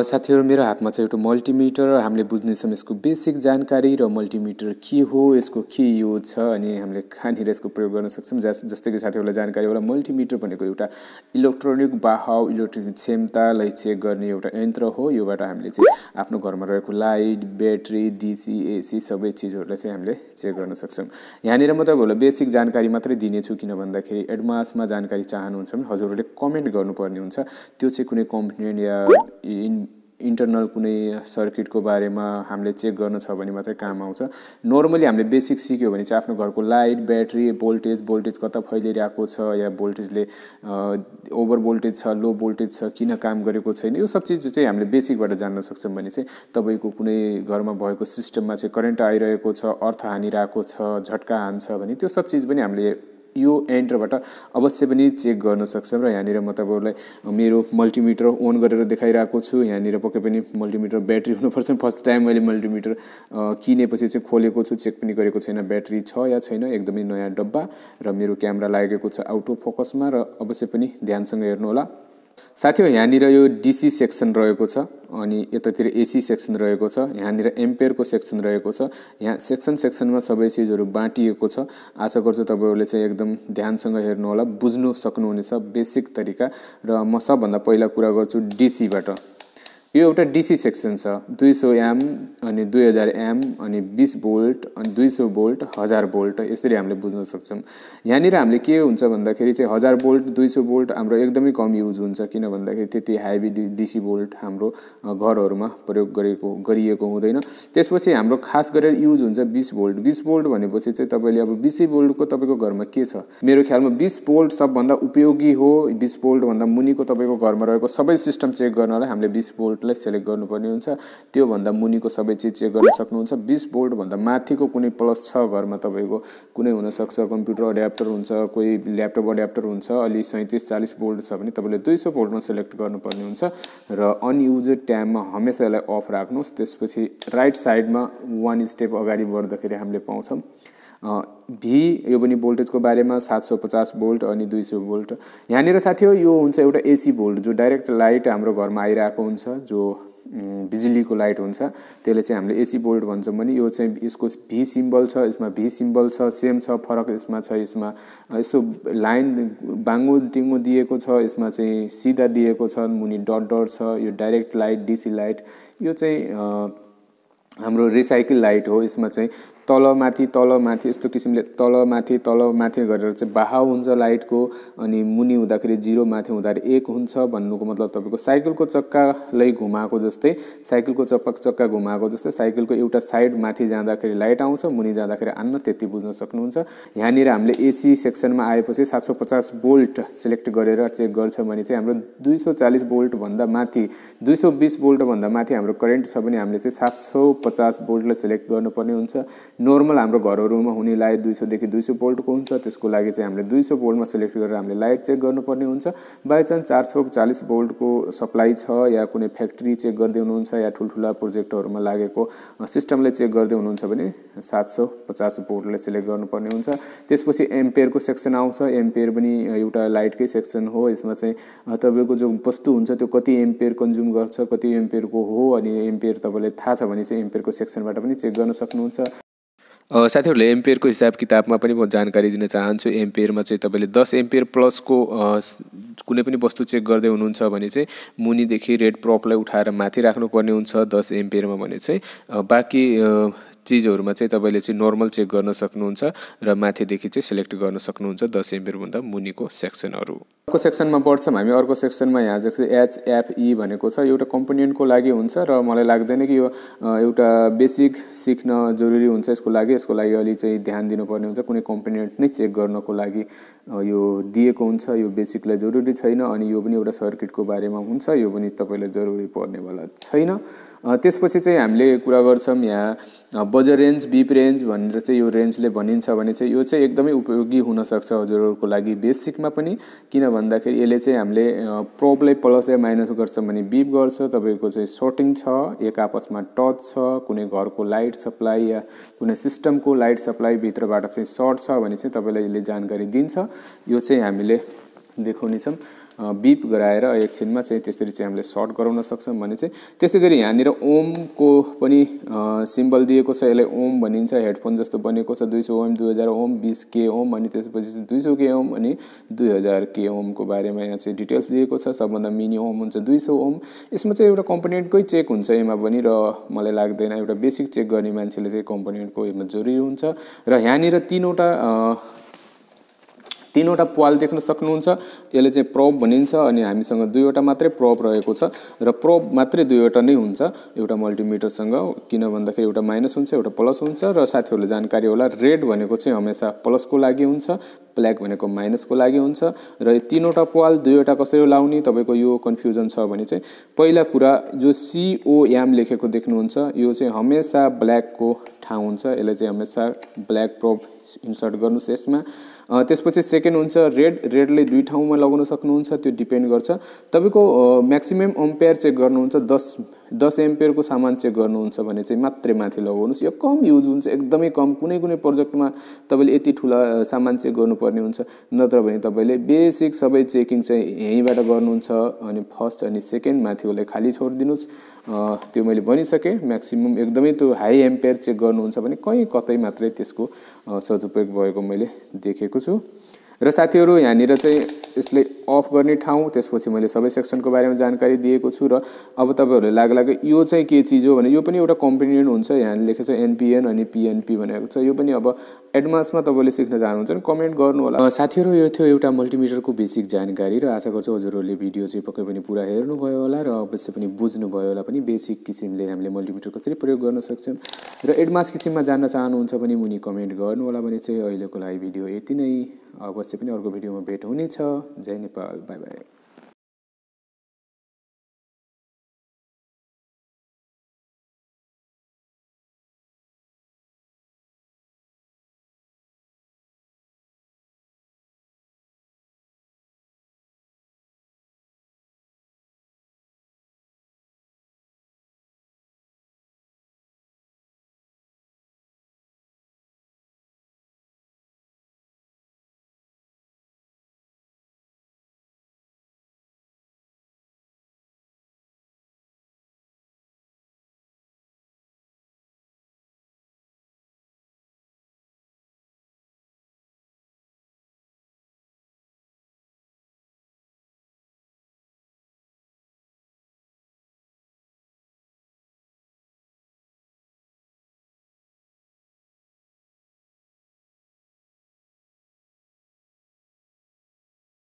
साथीहरु मेरो हातमा चाहिँ एउटा मल्टिमिटर हामीले बुझ्नेछौं यसको बेसिक जानकारी र मल्टिमिटर के हो यसको के युज छ अनि हामीले कहाँनिर यसको प्रयोग गर्न सक्छौं जस्तै कि साथीहरुलाई जानकारी होला मल्टिमिटर भनेको एउटा इलेक्ट्रोनिक बहाव इलेक्ट्रिक क्षमतालाई चेक गर्ने एउटा यन्त्र हो योबाट हामीले चाहिँ आफ्नो घरमा रहेको लाइट ब्याट्री डीसी एसी सबै चीजहरुलाई चाहिँ हामीले चेक गर्न सक्छौं यहाँनिर म तपाईहरुलाई बेसिक जानकारी मात्रै दिनेछु किन भन्दाखेरि एडभान्समा जानकारी चाहनुहुन्छ भने हजुरहरुले कमेन्ट गर्नुपर्ने हुन्छ त्यो चाहिँ कुनै कम्पोनेन्ट या इन्टरनल कुनै सर्किटको बारेमा हामीले चेक गर्न छ भने मात्रै काम आउँछ नर्मली हामीले बेसिक सिक्यो भने चाहिँ आफ्नो घरको लाइट ब्याट्री भोल्टेज कता फैलिरहेको छ या भोल्टेजले ओभर भोल्टेज छ लो भोल्टेज छ किन काम गरेको छैन यो सब चीज चाहिँ हामीले बेसिकबाट जान्न सक्छौं भने चाहिँ तपाईको कुनै घरमा भएको सिस्टममा चाहिँ करेन्ट आइरहेको छ अर्थ हानिरहेको छ झट्का हान्छ भने त्यो सब चीज पनि हामीले यो यन्त्रबाट अवश्य पनि चेक गर्न सक्छौं र यहाँनिर म तपाईहरुलाई मेरो मल्टिमिटर अन गरेर देखाइरहेको छु यहाँनिर पक्कै पनि मल्टिमिटर ब्याट्री हुनुपर्छ फर्स्ट टाइम मैले मल्टिमिटर किनेपछि चाहिँ खोलेको छु चेक पनि गरेको छैन ब्याट्री छ या छैन एकदमै नयाँ डब्बा र मेरो क्यामेरा लागेको छ आउटो फोकसमा र अवश्य पनि ध्यानसँग हेर्नु होला साथीहरु यहाँनिर यो डीसी सेक्सन रहेको छ अनि यतातिर एसी सेक्सन रहेको छ यहाँनिर एम्पियरको सेक्सन रहेको छ यहाँ सेक्सनमा सबै चीजहरु बाँटिएको छ आशा गर्छु तपाईहरुले चाहिँ एकदम ध्यानसँग हेर्नु होला बुझ्नु सक्नुहुनेछ बेसिक तरिका र म सबभन्दा पहिला कुरा गर्छु डीसी बाट यो एउटा डीसी सेक्सन छ 200 एम अनि 2000 एम अनि 20 भोल्ट अनि 200 भोल्ट 1000 भोल्ट यसरी हामीले बुझ्न सक्छौं यहाँनिर हामीले के हुन्छ भन्दाखेरि चाहिँ 1000 भोल्ट 200 भोल्ट हाम्रो एकदमै कम युज हुन्छ किन भन्दाखेरि त्यति हेभी डीसी भोल्ट हाम्रो घरहरुमा प्रयोग गरिएको हुँदैन त्यसपछि हाम्रो खास गरेर युज हुन्छ 20 भोल्ट भनेपछि चाहिँ तपाईले अब 20 भोल्टको तपाईको घरमा के छ मेरो ख्यालमा 20 भोल्ट सबभन्दा उपयोगी हो 20 भोल्ट भन्दा मुनिको तपाईको घरमा रहेको सबै सिस्टम चेक गर्नलाई हामीले 20 भोल्ट लाई सेलेक्ट गर्नुपर्ने हुन्छ त्यो भन्दा मुनिको सबै चीज चेक गर्न सक्नुहुन्छ 20 भोल्ट भन्दा माथिको कुनै प्लस छ घरमा तपाईको कुनै हुन सक्छ कम्प्युटर अड्याप्टर हुन्छ कोही ल्यापटप अड्याप्टर हुन्छ अलि 37 40 भोल्ट छ भने तपाईले 200 भोल्टमा सेलेक्ट गर्नुपर्ने हुन्छ र अनयुज्ड ट्याबमा हमेशा यसलाई अफ राख्नुस् त्यसपछि राइट साइडमा 1 स्टेप अगाडि बढ्दाखेरि हामीले पाउँछौं भी यो पनि भोल्टेजको बारेमा 750 भोल्ट अनि 200 भोल्ट यहाँनिर साथीहरु यो हुन्छ एउटा एसी भोल्ट जो डाइरेक्ट लाइट हाम्रो घरमा आइराको हुन्छ जो बिजुलीको लाइट हुन्छ त्यसले चाहिँ हामीले एसी भोल्ट भन्छौं भने यो चाहिँ यसको भी सिम्बल छ यसमा भी सिम्बल छ सेम छ फरक यसमा छ यसमा यसो लाइन बाङ्गो टिङ्गो दिएको छ यसमा चाहिँ सिधा दिएको छ मुनि डट डट छ यो डाइरेक्ट लाइट डीसी लाइट यो चाहिँ हाम्रो रिसाइकल लाइट हो यसमा चाहिँ तलमाथि यस्तो किसिमले तलमाथि गरेर चाहिँ बहाव हुन्छ लाइटको अनि मुनि हुँदाखेरि 0 माथि हुँदाखेरि 1 हुन्छ भन्नुको मतलब तपाईको साइकलको चक्कालाई घुमाएको जस्तै साइकलको चक्का घुमाएको जस्तै साइकलको एउटा साइड माथि जाँदाखेरि लाइट आउँछ मुनि जाँदाखेरि आन्न त्यति बुझ्न सक्नुहुन्छ यहाँनिर हामीले एसी सेक्सनमा आएपछि 750 भोल्ट सिलेक्ट गरेर चेक गर्छ भने चाहिँ हाम्रो 240 भोल्ट भन्दा माथि 220 भोल्ट भन्दा माथि हाम्रो करेन्ट छ भने हामीले चाहिँ 750 भोल्टलाई सिलेक्ट गर्नुपर्ने हुन्छ नर्मल हाम्रो घरहरुमा हुने लाइट 200 देखि 200 भोल्टको हुन्छ त्यसको लागि चाहिँ हामीले 200 भोल्टमा सिलेक्ट गरेर हामीले लाइट चेक गर्नुपर्ने हुन्छ बाइ चान्स 440 भोल्टको सप्लाई छ या कुनै फ्याक्ट्री चेक गर्दै हुनुहुन्छ या ठुलठुला प्रोजेक्टहरुमा लागेको सिस्टमले चेक गर्दै हुनुहुन्छ भने 750 भोल्टलाई सिलेक्ट गर्नुपर्ने हुन्छ त्यसपछि एम्पियरको सेक्सन आउँछ एम्पियर पनि एउटा लाइटकै सेक्सन हो यसमा चाहिँ तपाईको जो वस्तु हुन्छ त्यो कति एम्पियर कन्ज्युम गर्छ कति एम्पियरको हो अनि एम्पियर तपाईलाई थाहा छ भने चाहिँ एम्पियरको सेक्सनबाट पनि चेक गर्न सक्नुहुन्छ साथीहरुले एम्पियरको हिसाब किताबमा पनि म जानकारी दिन चाहन्छु एम्पियरमा चाहिँ तपाईले 10 एम्पियर प्लसको कुनै पनि वस्तु चेक गर्दै हुनुहुन्छ भने चाहिँ मुनि देखि रेड प्रपलाई उठाएर माथि राख्नु पर्ने हुन्छ 10 एम्पियरमा भने चाहिँ बाकी चीजहरुमा चाहिँ तपाईले चाहिँ नर्मल चेक गर्न सक्नुहुन्छ र माथि देखि चाहिँ सिलेक्ट गर्न सक्नुहुन्छ 10 एम्पियर भन्दा मुनिको सेक्सनहरु अर्को सेक्सनमा बढ्छौं हामी अर्को सेक्सनमा यहाँ चाहिँ एचएफई भनेको छ एउटा कम्पोनेन्टको लागि हुन्छ र मलाई लाग्दैन कि यो एउटा बेसिक सिक्न जरुरी हुन्छ यसको लागि अलि चाहिँ ध्यान दिनुपर्ने हुन्छ कुनै कम्पोनेन्ट नै चेक गर्नको लागि यो दिएको हुन्छ यो बेसिकलाई जरुरी छैन अनि यो पनि एउटा सर्किटको बारेमा हुन्छ यो पनि तपाईलाई जरुरी पर्नेवाला छैन त्यसपछि चाहिँ हामीले कुरा गर्छौं यहाँ बजर रेन्ज बीप रेन्ज भनेर चाहिँ यो रेन्जले भनिन्छ भने चाहिँ यो चाहिँ एकदमै उपयोगी हुन सक्छ हजुरहरुको लागि बेसिकमा पनि किन भन्दाखेरि यसले चाहिँ हामीले प्रोबलाई प्लस या माइनस गर्छ भने बीप गर्छ तपाईको चाहिँ सर्टिङ छ एक आपसमा टच छ कुनै घरको लाइट सप्लाई या कुनै सिस्टमको लाइट सप्लाई भित्रबाट चाहिँ सर्ट छ भने चाहिँ तपाईलाई यसले जानकारी दिन्छ यो चाहिँ हामीले देखाउने छौं बिप गराएर एकछिनमा चाहिँ त्यसरी चाहिँ हामीले सर्ट गराउन सक्छौँ भने चाहिँ। त्यसैगरी यहाँनिर ओमको पनि सिम्बल दिएको छ, यसलाई ओम भनिन्छ, हेडफोन जस्तो बनेको छ। 200 ओम, 2000 ओम, 20 के ओम अनि त्यसपछि 200 के ओम अनि 2000 के ओमको बारेमा यहाँ चाहिँ डिटेल्स दिएको छ। सबभन्दा मिनी ओम हुन्छ 200 ओम। यसमा चाहिँ एउटा कम्पोनेन्टकै चेक हुन्छ यसमा पनि, र मलाई लाग्दैन एउटा बेसिक चेक गर्ने मान्छेले चाहिँ कम्पोनेन्टको यसमा जरुरी हुन्छ। र यहाँनिर तीनवटा प्वाल देख्न सक्नुहुन्छ। यसले चाहिँ प्रोब भनिन्छ अनि हामीसँग दुईवटा मात्रै प्रोब रहेको छ र प्रोब मात्रै दुईवटा नै हुन्छ एउटा मल्टिमिटरसँग, किन भन्दाखेरि एउटा माइनस हुन्छ एउटा प्लस हुन्छ। र साथीहरूले जानकारी होला, रेड भनेको चाहिँ हमेसा प्लसको लागि हुन्छ, ब्ल्याक भनेको माइनसको लागि हुन्छ। र यो तीनवटा प्वाल दुईवटा कसरी लाउने तपाईँको यो कन्फ्युजन छ भने चाहिँ पहिला कुरा जो COM लेखेको देख्नुहुन्छ यो चाहिँ हमेसा ब्ल्याकको ठाउँ हुन्छ, यसले चाहिँ हमेसा ब्ल्याक प्रोब इन्सर्ट गर्नुस् यसमा। त्यसपछि सेकेन्ड हुन्छ रेडले दुई ठाउँमा लगाउन सक्नुहुन्छ, त्यो डिपेन्ड गर्छ। तपाईँको म्याक्सिमम एम्पियर चेक गर्नुहुन्छ, 10 एम्पियरको सामान चेक गर्नुहुन्छ भने चाहिँ मात्रै माथि लगाउनुहोस्। यो कम युज हुन्छ, एकदमै कम। कुनै प्रोजेक्टमा तपाईँले यति ठुला सामान चेक गर्नुपर्ने हुन्छ, नत्र भने तपाईँले बेसिक सबै चेकिङ चाहिँ यहीँबाट गर्नुहुन्छ। अनि फर्स्ट अनि सेकेन्ड माथिलाई खाली छोडिदिनुहोस्। त्यो मैले भनिसकेँ। म्याक्सिमम एकदमै त्यो हाई एम्पियर चेक गर्नुहुन्छ भने कतै मात्रै त्यसको सदुपयोग भएको मैले देखेको छु। र साथीहरू यहाँनिर चाहिँ यसले अफ गर्ने ठाउँ, त्यसपछि मैले सबै सेक्सनको बारेमा जानकारी दिएको छु। र अब तपाईँहरूले लाग्यो यो चाहिँ के चिज हो भने यो पनि एउटा कम्पोनेन्ट हुन्छ। यहाँ लेखेको छ NPN अनि PNP भनेको छ। यो पनि अब एडभान्समा तपाईँले सिक्न चाहनुहुन्छ भने कमेन्ट गर्नु होला। साथीहरू यो थियो एउटा मल्टिमिटरको बेसिक जानकारी, र आशा गर्छु हजुरहरूले भिडियो चाहिँ पक्कै पनि पुरा हेर्नुभयो होला र अवश्य पनि बुझ्नुभयो होला पनि बेसिक किसिमले हामीले मल्टिमिटर कसरी प्रयोग गर्न सक्छौँ। र एडभान्स किसिममा जान्न चाहनुहुन्छ भने मुनि कमेन्ट गर्नु होला भने चाहिँ अहिलेको लागि भिडियो यति नै। अवश्य पनि अर्को भिडियोमा भेट हुनेछ। जय नेपाल, बाई बाई।